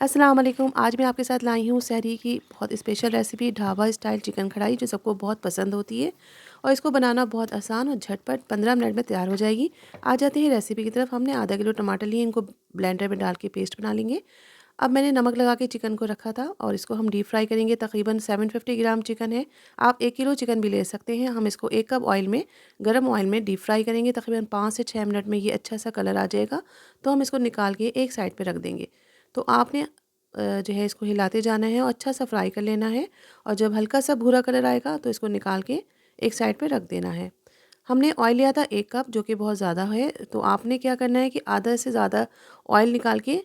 अस्सलाम वालेकुम। आज मैं आपके साथ लाई हूँ सहरी की बहुत special recipe dhaba style chicken कढ़ाई जो सबको बहुत पसंद होती है और इसको बनाना बहुत आसान और झटपट 15 मिनट में तैयार हो जाएगी। आ जाते हैं रेसिपी की तरफ। हमने आधा किलो टमाटर लिए, इनको ब्लेंडर में डाल के पेस्ट बना लेंगे। अब मैंने नमक लगा के चिकन को रखा था और इसको हम डीप फ्राई करेंगे। तकरीबन 750 ग्राम चिकन है, आप 1 किलो चिकन भी ले सकते हैं। हम इसको 1 कप ऑयल में, गर्म ऑयल में डीप फ्राई करेंगे। तकरीबन 5 से 6 मिनट में ये अच्छा सा कलर आ जाएगा तो हम इसको निकाल के एक साइड पे रख देंगे। तो आपने जो है इसको हिलाते जाना है और अच्छा सा फ्राई कर लेना है। और जब हल्का सा भूरा कलर आएगा तो इसको निकाल के एक साइड पे रख देना है। हमने ऑयल लिया था 1 कप, जो कि बहुत ज़्यादा है। तो आपने क्या करना है कि आधा से ज़्यादा ऑयल निकाल के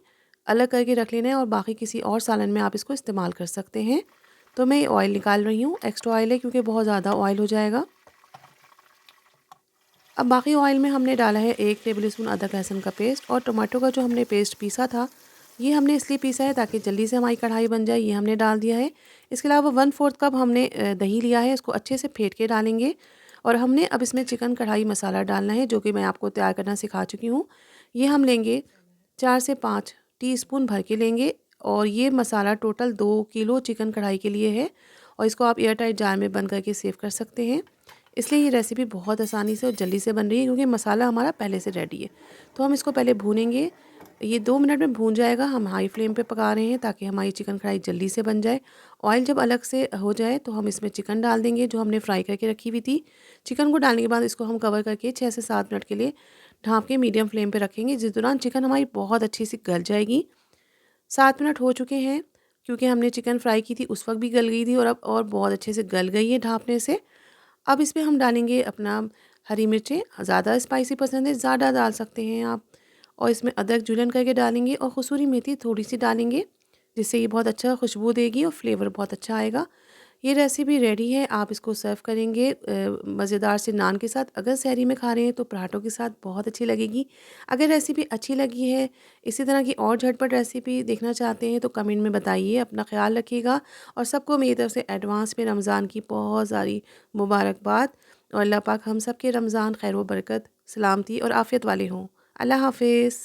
अलग करके रख लेना है और बाकी किसी और सालन में आप इसको इस्तेमाल कर सकते हैं। तो मैं ये ऑयल निकाल रही हूँ, एक्स्ट्रा ऑयल है क्योंकि बहुत ज़्यादा ऑयल हो जाएगा। अब बाकी ऑयल में हमने डाला है 1 टेबल स्पून अदरक लहसुन का पेस्ट और टमाटो का जो हमने पेस्ट पीसा था, ये हमने इसलिए पीसा है ताकि जल्दी से हमारी कढ़ाई बन जाए। ये हमने डाल दिया है। इसके अलावा 1/4 कप हमने दही लिया है, इसको अच्छे से फेंट के डालेंगे। और हमने अब इसमें चिकन कढ़ाई मसाला डालना है, जो कि मैं आपको तैयार करना सिखा चुकी हूँ। ये हम लेंगे 4 से 5 टीस्पून भर के लेंगे और ये मसाला टोटल 2 किलो चिकन कढ़ाई के लिए है। और इसको आप एयर टाइट जार में बंद करके सेव कर सकते हैं। इसलिए ये रेसिपी बहुत आसानी से और जल्दी से बन रही है क्योंकि मसाला हमारा पहले से रेडी है। तो हम इसको पहले भूनेंगे। ये 2 मिनट में भून जाएगा। हम हाई फ्लेम पे पका रहे हैं ताकि हमारी चिकन कढ़ाई जल्दी से बन जाए। ऑयल जब अलग से हो जाए तो हम इसमें चिकन डाल देंगे जो हमने फ्राई करके रखी हुई थी। चिकन को डालने के बाद इसको हम कवर करके 6 से 7 मिनट के लिए ढाँप के मीडियम फ्लेम पे रखेंगे, जिस दौरान चिकन हमारी बहुत अच्छी सी गल जाएगी। 7 मिनट हो चुके हैं क्योंकि हमने चिकन फ्राई की थी उस वक़्त भी गल गई थी और अब और बहुत अच्छे से गल गई है ढाँपने से। अब इसमें हम डालेंगे अपना हरी मिर्चें, ज़्यादा स्पाइसी पसंद है ज़्यादा डाल सकते हैं आप। और इसमें अदरक जूलियन करके डालेंगे और कसूरी मेथी थोड़ी सी डालेंगे, जिससे ये बहुत अच्छा खुशबू देगी और फ्लेवर बहुत अच्छा आएगा। ये रेसिपी रेडी है। आप इसको सर्व करेंगे मज़ेदार से नान के साथ। अगर सहरी में खा रहे हैं तो पराठों के साथ बहुत अच्छी लगेगी। अगर रेसिपी अच्छी लगी है, इसी तरह की और झटपट रेसिपी देखना चाहते हैं तो कमेंट में बताइए। अपना ख्याल रखिएगा और सबको मेरी तरफ से एडवांस में रमज़ान की बहुत सारी मुबारकबाद। और अल्लाह पाक हम सब के रमज़ान खैर व बरकत, सलामती और आफ़ियत वाले हों। अल्लाह हाफ़िज़।